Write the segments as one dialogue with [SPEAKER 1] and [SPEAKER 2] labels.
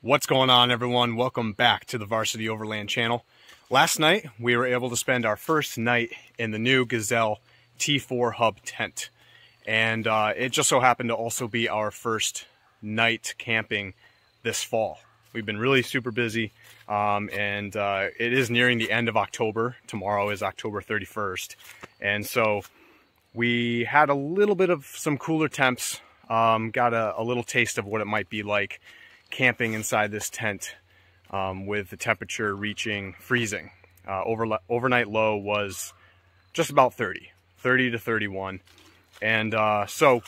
[SPEAKER 1] What's going on, everyone? Welcome back to the Varsity Overland channel. Last night we were able to spend our first night in the new Gazelle T4 Hub Tent, and it just so happened to also be our first night camping this fall. We've been really super busy, and it is nearing the end of October. Tomorrow is October 31st, and so we had a little bit of some cooler temps, got a little taste of what it might be like camping inside this tent with the temperature reaching freezing. Overnight low was just about 30 to 31. And so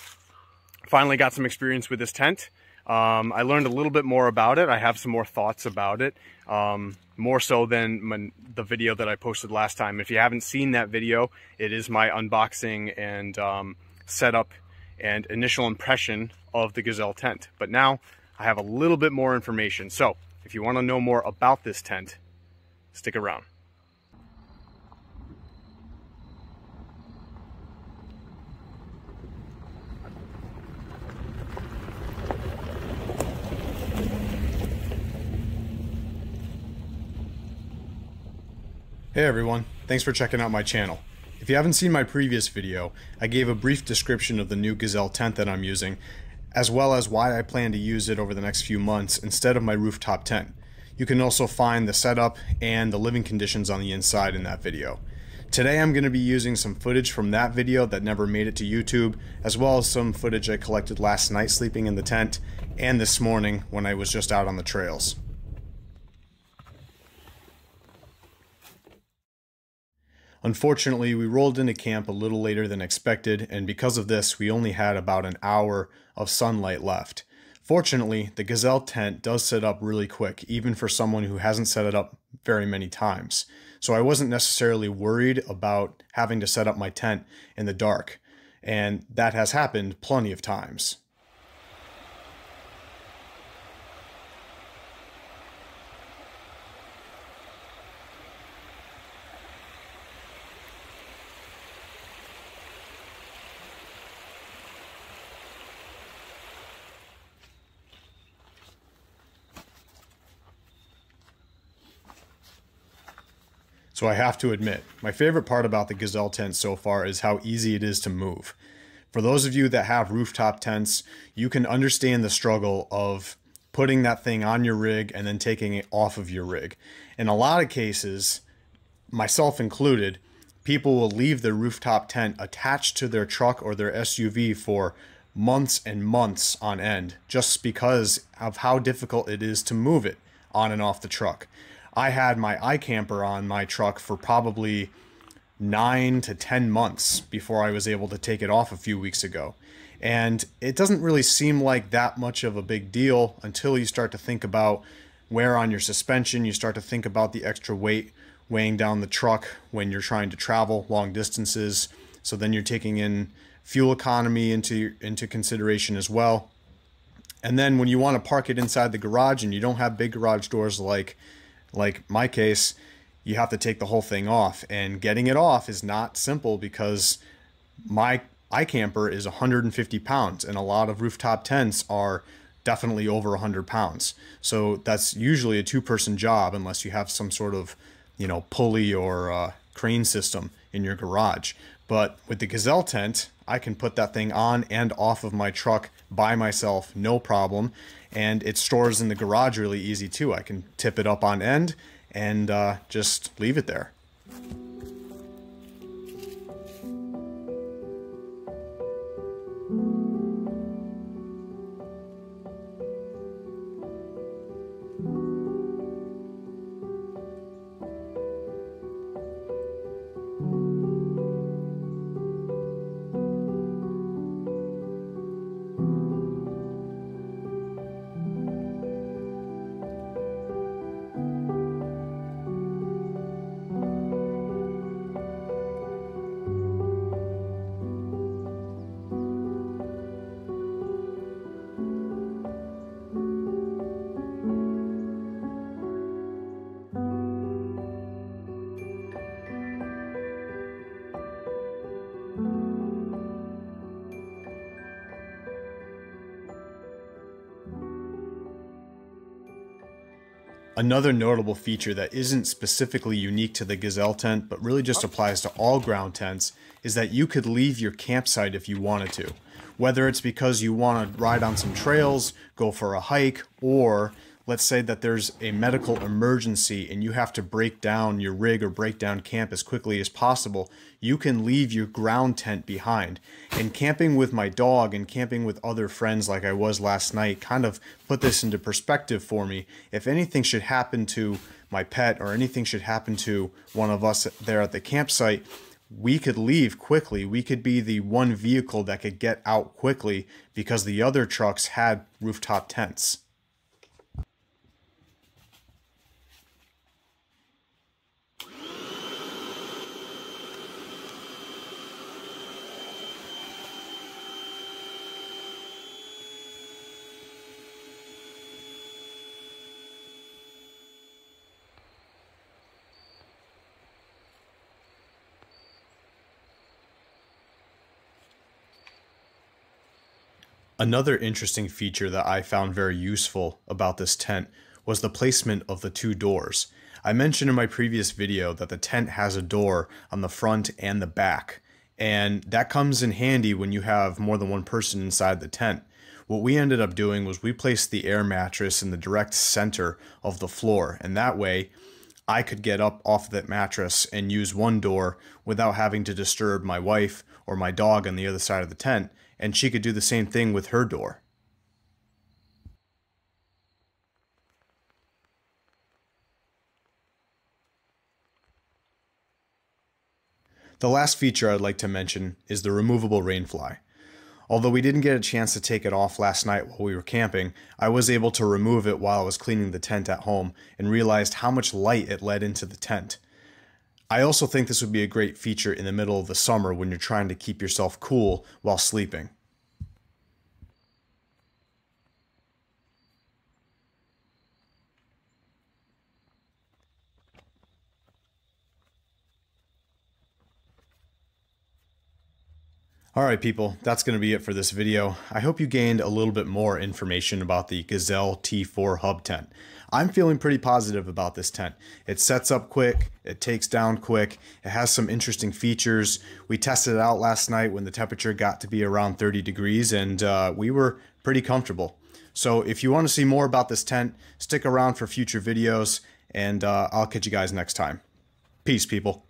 [SPEAKER 1] finally got some experience with this tent. I learned a little bit more about it. I have some more thoughts about it, more so than the video that I posted last time. If you haven't seen that video, it is my unboxing and setup and initial impression of the Gazelle tent. But now I have a little bit more information. So if you want to know more about this tent, stick around. Hey everyone, thanks for checking out my channel. If you haven't seen my previous video, I gave a brief description of the new Gazelle tent that I'm using, as well as why I plan to use it over the next few months instead of my rooftop tent. You can also find the setup and the living conditions on the inside in that video. Today I'm going to be using some footage from that video that never made it to YouTube, as well as some footage I collected last night sleeping in the tent and this morning when I was just out on the trails. Unfortunately, we rolled into camp a little later than expected, and because of this, we only had about an hour of sunlight left. Fortunately, the Gazelle tent does set up really quick, even for someone who hasn't set it up very many times. So I wasn't necessarily worried about having to set up my tent in the dark, and that has happened plenty of times. So I have to admit, my favorite part about the Gazelle tent so far is how easy it is to move. For those of you that have rooftop tents, you can understand the struggle of putting that thing on your rig and then taking it off of your rig. In a lot of cases, myself included, people will leave their rooftop tent attached to their truck or their SUV for months and months on end, just because of how difficult it is to move it on and off the truck. I had my iCamper on my truck for probably 9 to 10 months before I was able to take it off a few weeks ago. And it doesn't really seem like that much of a big deal until you start to think about wear on your suspension. You start to think about the extra weight weighing down the truck when you're trying to travel long distances. So then you're taking in fuel economy into consideration as well. And then when you want to park it inside the garage and you don't have big garage doors like my case, you have to take the whole thing off, and getting it off is not simple because my iCamper is 150 pounds and a lot of rooftop tents are definitely over 100 pounds. So that's usually a two-person job unless you have some sort of, pulley or crane system in your garage. But with the Gazelle tent, I can put that thing on and off of my truck by myself, no problem. And it stores in the garage really easy too. I can tip it up on end and just leave it there. Another notable feature that isn't specifically unique to the Gazelle tent, but really just applies to all ground tents, is that you could leave your campsite if you wanted to. Whether it's because you want to ride on some trails, go for a hike, or let's say that there's a medical emergency and you have to break down your rig or break down camp as quickly as possible, you can leave your ground tent behind. And camping with my dog and camping with other friends like I was last night kind of put this into perspective for me. If anything should happen to my pet or anything should happen to one of us there at the campsite, we could leave quickly. We could be the one vehicle that could get out quickly because the other trucks had rooftop tents. Another interesting feature that I found very useful about this tent was the placement of the two doors. I mentioned in my previous video that the tent has a door on the front and the back, and that comes in handy when you have more than one person inside the tent. What we ended up doing was we placed the air mattress in the direct center of the floor, and that way I could get up off that mattress and use one door without having to disturb my wife or my dog on the other side of the tent, and she could do the same thing with her door. The last feature I'd like to mention is the removable rainfly. Although we didn't get a chance to take it off last night while we were camping, I was able to remove it while I was cleaning the tent at home and realized how much light it let into the tent. I also think this would be a great feature in the middle of the summer when you're trying to keep yourself cool while sleeping. Alright people, that's going to be it for this video. I hope you gained a little bit more information about the Gazelle T4 Hub Tent. I'm feeling pretty positive about this tent. It sets up quick, it takes down quick, it has some interesting features. We tested it out last night when the temperature got to be around 30 degrees and we were pretty comfortable. So if you want to see more about this tent, stick around for future videos and I'll catch you guys next time. Peace people.